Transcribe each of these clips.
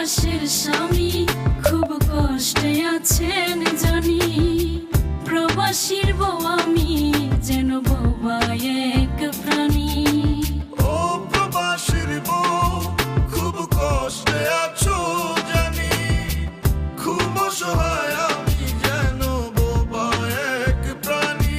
প্রবাসের স্বামী খুব কষ্টে আছেন জানি, প্রবাসীর বউ আমি যেন বোবা এক প্রাণী। ও প্রবাসীর বউ খুব কষ্টে আছো জানি, খুব অসহায় আমি যেন বোবা এক প্রাণী।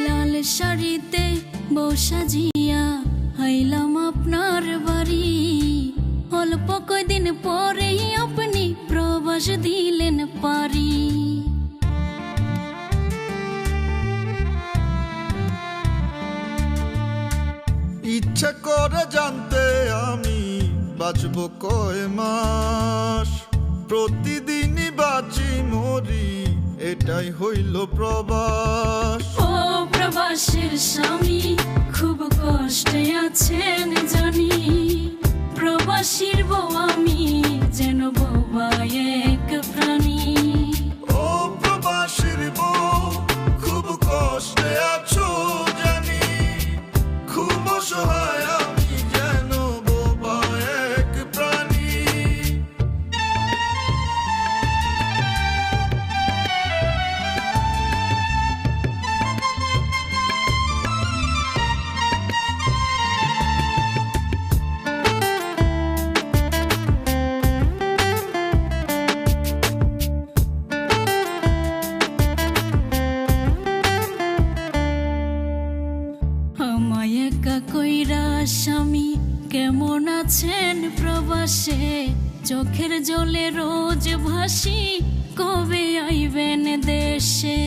লাল শাড়িতে বউ সাজিয়া আইলাম আপনার বাড়ি, অল্প কয়দিন পরেই আপনি প্রবাস দিলেন পারি। ইচ্ছা করে জানতে আমি বাঁচবো কয় মাস, প্রতিদিনই বাঁচি মরি এটাই হইল প্রবাস। ও প্রবাসের স্বামী খুব কষ্টে আছেন জানি, প্রবাসীর বউ আমি যেন বোবা এক প্রাণী। ও প্রবাসীর বউ খুব কষ্টে আছো জানি, খুব অসহায় আমি যেন বোবা এক প্রাণী। আমায় একা কইরা স্বামী কেমন আছেন প্রবাসে, চোখের জলে রোজ ভাসি কবে আইবেন দেশে।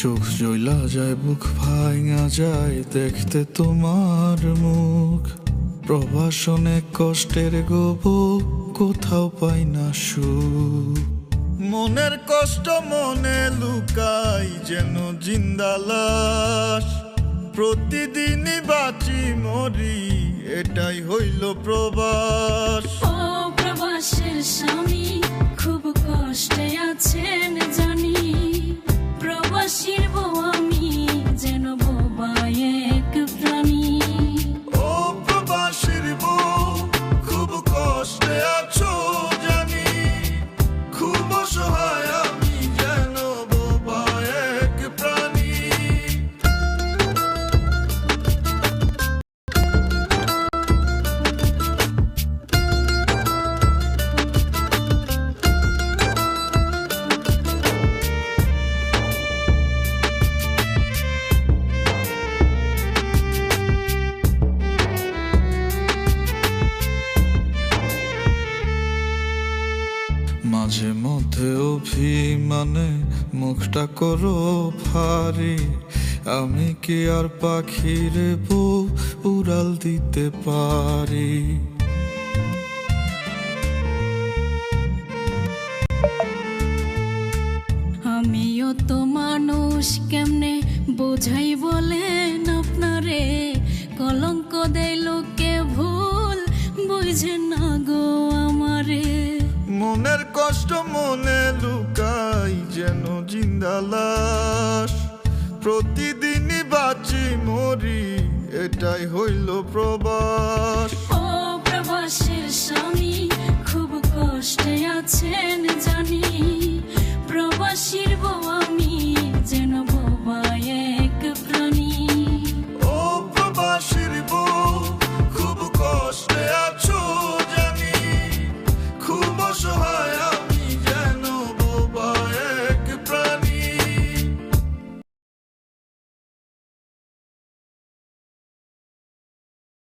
চোখ জ্বলা যায় বুক ভাঙা যায় দেখতে তোমার মুখ, প্রবাস অনেক কষ্টের গো কোথাও পাই না সুখ। মনের কষ্ট মনে লুকাই যেন জিন্দা লাশ, প্রতিদিনই বাঁচি মরি এটাই হইল প্রবাস। ও প্রবাসের স্বামী খুব কষ্টে আছেন জানি, প্রবাসীর বউ আমি যেন বোবা এক প্রাণী। ও প্রবাসীর বউ খুব কষ্টে আছো জানি, খুব অসহায় আমি যেন বোবা এক প্রাণী। মাঝে মধ্যে অভিমানে মুখটা করো ভারী, আমি কি আর পাখির বউ উড়াল দিতে পারি। আমিও তো মানুষ কেমনে বোঝাই বলেন আপনারে, কলঙ্ক দেয় লোকে ভুল বুঝে না গো আমারে। মনের কষ্ট মনে লুকাই যেন জিন্দা লাশ, প্রতিদিনই বাঁচি মরি এটাই হইল প্রবাস। ও প্রবাসের স্বামী খুব কষ্টে আছেন